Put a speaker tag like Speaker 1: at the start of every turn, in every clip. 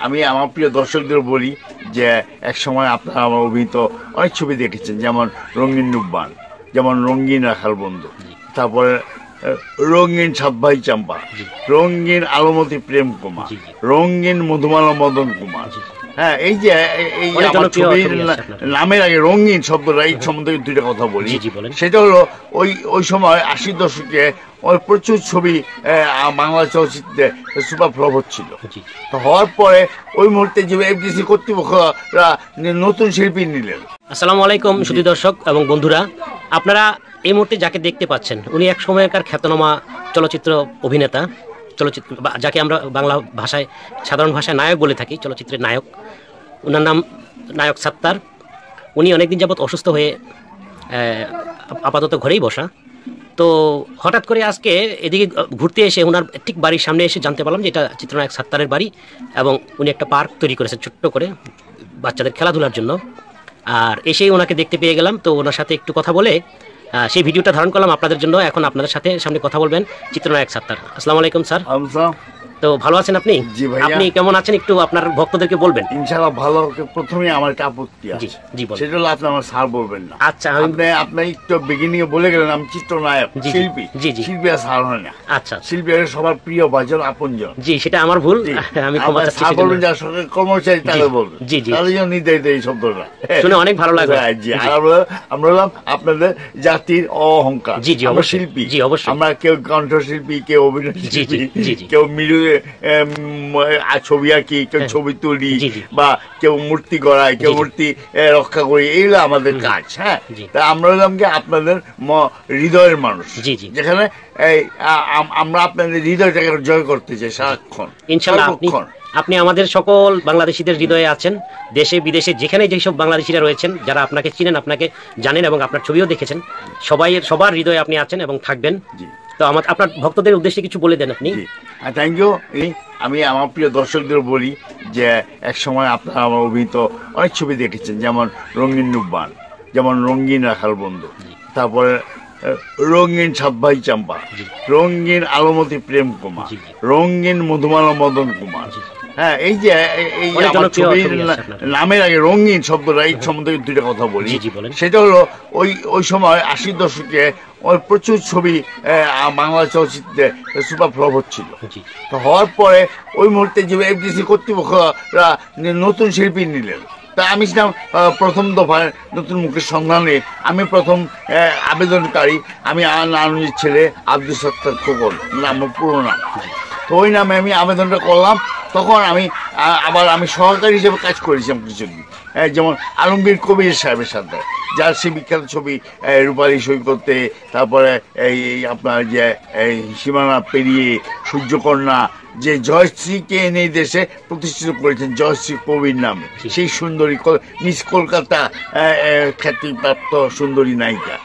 Speaker 1: আমি আমার প্রিয় দর্শকদের বলি যে এক সময় আপনারা আমার অভিনীত অনেক ছবি দেখেছেন, যেমন রঙিন রূপবান, যেমন রঙিন রাখাল বন্ধু, তারপরে রঙিন সাত ভাই চাম্পা, রঙিন আলমতি প্রেম কুমার, রঙিন মধুমালা মদন কুমার। হ্যাঁ, এই যে এই আমার ছবির নামের আগে রঙিন শব্দটা, এই সম্বন্ধে দুইটা কথা বলি। সেটা হলো ওই সময় 80 দশকে ওই প্রচুর ছবি বাংলা চলচ্চিত্রে সুপার ফ্লপ হচ্ছিল। তো হওয়ার পরে ওই মুহূর্তে যে এফডিসি কর্তৃপক্ষরা নতুন শিল্পী নিলেন।
Speaker 2: আসসালামু আলাইকুম সুধী দর্শক এবং বন্ধুরা, আপনারা এই মুহূর্তে যাকে দেখতে পাচ্ছেন উনি এক সময়কার খ্যাতনামা চলচ্চিত্র অভিনেতা, চলচ্চিত্র যাকে আমরা বাংলা ভাষায় সাধারণ ভাষায় নায়ক বলে থাকি, চলচ্চিত্রের নায়ক। ওনার নাম নায়ক সাত্তার। উনি অনেকদিন যাবৎ অসুস্থ হয়ে আপাতত ঘরেই বসা। তো হঠাৎ করে আজকে এদিকে ঘুরতে এসে ওনার ঠিক বাড়ির সামনে এসে জানতে পারলাম যে এটা চিত্রনায়ক সাত্তারের বাড়ি, এবং উনি একটা পার্ক তৈরি করেছেন ছোট্ট করে বাচ্চাদের খেলাধুলার জন্য। আর এসেই ওনাকে দেখতে পেয়ে গেলাম, তো ওনার সাথে একটু কথা বলে সেই ভিডিওটা ধারণ করলাম আপনাদের জন্য। এখন আপনাদের সাথে সামনে কথা বলবেন চিত্রনায়ক সাত্তার। আসসালামু আলাইকুম স্যার। তো ভালো আছেন আপনি?
Speaker 1: জি ভাই।
Speaker 2: আপনি কেমন আছেন একটু আপনার ভক্তদেরকে বলবেন।
Speaker 1: ইনশাআল্লাহ ভালো। প্রথমে আমার একটা আপত্তি আছে, সেটা হলো আপনি আমার স্যার বলবেন না।
Speaker 2: আচ্ছা,
Speaker 1: আপনি একটু বিগিনিং এ বলে গেলেন আমি চিত্রনায়ক, শিল্পী। শিল্পী আর স্যার হয় না। আচ্ছা, শিল্পী সবার প্রিয় ভাজন আপনজন।
Speaker 2: জি, সেটা আমার ভুল, আমি ক্ষমা চাচ্ছি।
Speaker 1: স্যার বলবেন যার সঙ্গে কর্মচারী তাহলে বলবেন। জি জি, তাহলে জন্য নির্ধারিত এই শব্দটা
Speaker 2: শুনে অনেক ভালো লাগলো।
Speaker 1: জি, আর আমরা হলাম আপনাদের জাতির অহংকার।
Speaker 2: জি জি,
Speaker 1: আমরা শিল্পী।
Speaker 2: জি অবশ্যই।
Speaker 1: আমরা কেউ কণ্ঠশিল্পী, কেউ অভিনয় শিল্পী, কেউ মিলু ছবি আঁকি, কেউ ছবি তুলি, বা কেউ মূর্তি গড়ায়, কেউ মূর্তি রক্ষা করি, এইগুলো আমাদের কাজ। হ্যাঁ, তা আমরা হলাম কি আপনাদের হৃদয়ের মানুষ, যেখানে আমরা আপনাদের হৃদয়টাকে জয় করতে চাই সারাক্ষণ।
Speaker 2: ইনশাআল্লাহ আপনি আমাদের সকল বাংলাদেশিদের হৃদয়ে আছেন, দেশে বিদেশে যেখানে যেসব বাংলাদেশিরা রয়েছেন, যারা আপনাকে চিনেন, আপনাকে জানেন এবং আপনার ছবিও দেখেছেন, সবার হৃদয়ে আপনি আছেন এবং থাকবেন। তো আপনার ভক্তদের উদ্দেশ্যে কিছু বলে দেন আপনি।
Speaker 1: Thank you. আমি আমার প্রিয় দর্শকদের বলি যে এক সময় আপনারা আমার অভিনীত অনেক ছবি দেখেছেন, যেমন রঙিন রূপবান, যেমন রঙিন রাখাল বন্ধু, তারপরে রঙিন সাত ভাই চাম্পা, রঙিন আলমতি প্রেম কুমার, রঙিন মধুমালা মদন কুমার। হ্যাঁ, এই যে এই আমার ছবির নামের আগে রঙিন শব্দটা, এই সম্বন্ধে দুইটা কথা বলি। সেটা হলো ওই সময় 80 দশকে ওই প্রচুর ছবি বাংলা চলচ্চিত্রে সুপার ফ্লপ হচ্ছিল। তো হওয়ার পরে ওই মুহূর্তে যে এফডিসি কর্তৃপক্ষরা নতুন শিল্পী নিলেন। তা আমি ছিলাম প্রথম দফায় নতুন মুখের সন্ধানে আমি প্রথম আবেদনকারী। আমি নানুজির ছেলে আব্দুল সত্তার খোকন, নাম পুরো নাম। তো ওই নামে আমি আবেদনটা করলাম। তখন আমি সহকারী হিসেবে কাজ করেছিলাম কিছুদিন, যেমন আলমগীর কবির সাহেবের সাথে, যার সে বিখ্যাত ছবি রূপালী সৈকতে, তারপরে এই আপনার যে সীমানা পেরিয়ে, সূর্যকন্যা, যে জয়শ্রীকে এনে দেশে প্রতিষ্ঠিত করেছেন জয়শ্রী কবির নামে, সেই সুন্দরী মিস কলকাতা খ্যাতিপ্রাপ্ত সুন্দরী নায়িকা।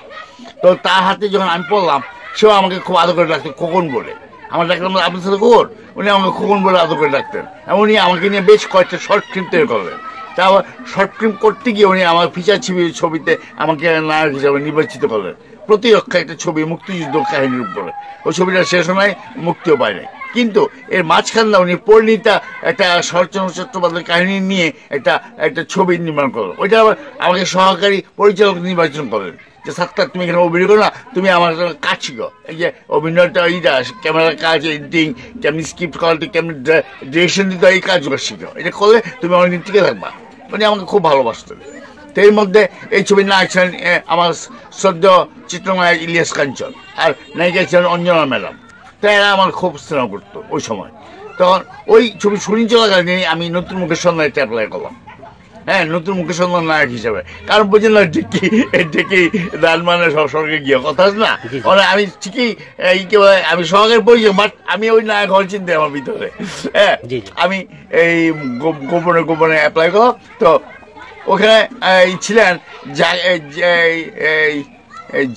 Speaker 1: তো তার হাতে যখন আমি পড়লাম, সেও আমাকে খুব আদর করে ডাকতেন খোকন বলে। আমার ডাকলাম আপনার সাথে খোকন, উনি আমাকে খোকন বলে আদর করে ডাকতেন। উনি আমাকে নিয়ে বেশ কয়েকটা শর্ট ফিল্ম তৈরি করলেন। তারপর শর্ট ফিল্ম করতে গিয়ে উনি আমার ফিচার ছবিতে আমাকে নায়ক হিসাবে নির্বাচিত করলেন। প্রতিরক্ষা একটা ছবি, মুক্তিযুদ্ধ কাহিনীর উপরে। ওই ছবিটা সে সময় মুক্তিও পায় নাই, কিন্তু এর মাঝখানে উনি পরিণীতা একটা শরৎচন্দ্র চট্টোপাধ্যায়ের কাহিনী নিয়ে একটা ছবি নির্মাণ করলেন। ওইটা আবার আমাকে সহকারী পরিচালক নির্বাচন করলেন যে সাত্তার, তুমি এখানে অভিনয় করো না, তুমি আমার কাজ শিখো। এই যে অভিনয়টা, এইটা ক্যামেরার কাজ, এডিটিং, কেমনি স্ক্রিপ্ট কোয়ালিটি, কেমনি ডিরেকশন দিতে হয়, এই কাজগুলো শিখো। এটা করলে তুমি অনেকদিন টিকে থাকবা। উনি আমাকে খুব ভালোবাসতেন। তো এর মধ্যে এই ছবির নায়ক ছিলেন আমার সদ্য চিত্রনায়ক ইলিয়াস কাঞ্চন, আর নায়িকা ছিলেন অঞ্জনা ম্যাডাম। তো এরা আমার খুব স্নেহ করতো ওই সময়। তখন ওই ছবি শুটিং চলাকালীন আমি নতুন মুখের সন্ধানে অ্যাপ্লাই করলাম। হ্যাঁ, নতুন মুখের সন্ধান নায়ক হিসাবে। কারণ বোঝেন না, ডেকে দান মানে স্বর্গে গিয়ে কথা আছে না। আমি ঠিকই আমি সহকারী পরিচয়, বাট আমি ওই নায়ক হওয়ার চিন্তা আমার ভিতরে। হ্যাঁ, আমি এই গোপনে অ্যাপ্লাই করলাম। তো ওখানে ছিলেন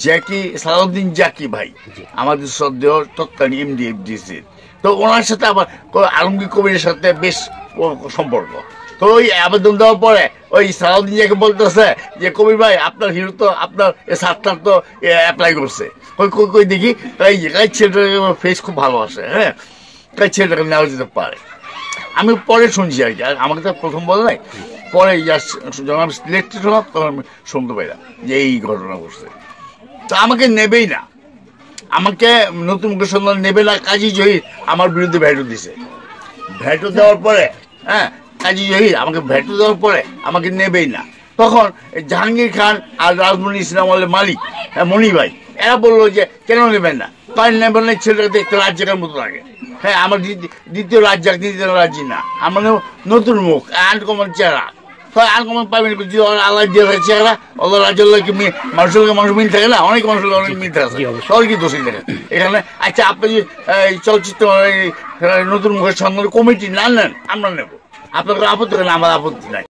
Speaker 1: জ্যাকি, সালাউদ্দিন জাকি ভাই, আমাদের শ্রদ্ধেয় তৎকালীন এমডি এফডিসির। তো ওনার সাথে আবার আলমগীর কবিরের সাথে বেশ সম্পর্ক। তো ওই আবেদন দেওয়ার পরে ওই সালাউদ্দিন জাকি বলতেছে যে কবির ভাই, আপনার হিরো তো, আপনার সাত্তার তো অ্যাপ্লাই করছে। কই দেখি, এই ছেলেটার ফেস খুব ভালো আসে। হ্যাঁ, ছেলেটাকে নেওয়া যেতে পারে। আমি পরে শুনছি আর কি, আর আমাকে তো প্রথম বল নাই, পরে যখন আমি সিলেক্টেড হলাম তখন আমি শুনতে পাইলাম যে এই ঘটনা ঘটছে। তো আমাকে নেবেই না, আমাকে নতুন মুখের সন্ধান নেবে না। কাজী জহির আমার বিরুদ্ধে ভ্যাটু দিছে, ভ্যাটু দেওয়ার পরে কাজী জহির আমাকে ভ্যাটু দেওয়ার পরে আমাকে নেবেই না। তখন জাহাঙ্গীর খান আর রাজমণি ইসলাম মালিক, মণি ভাই, এরা বললো যে কেন নেবেন না, তাই নেবেন না, ছেলেটা দেখতে রাজ্জাকের মতো লাগে। হ্যাঁ, আমার দ্বিতীয় রাজ্জাক, দ্বিতীয় রাজ্যি না, আমার নতুন মুখ, আনকমন চেহারা। আনকমন পাবেন আল্লাহ দিয়ে থাকে চেহারা, আল্লাহ রাজ্যের মানুষের মানুষ মিল থাকে না, অনেক মানুষের অনেক মিল থাকে, সবাই কি দোষী থাকে এখানে। আচ্ছা, আপনি যদি চলচ্চিত্র নতুন মুখের সন্ধান কমিটি না নেন, আমরা নেবো, আপনার আপত্তি নেই, আমার আপত্তি নাই।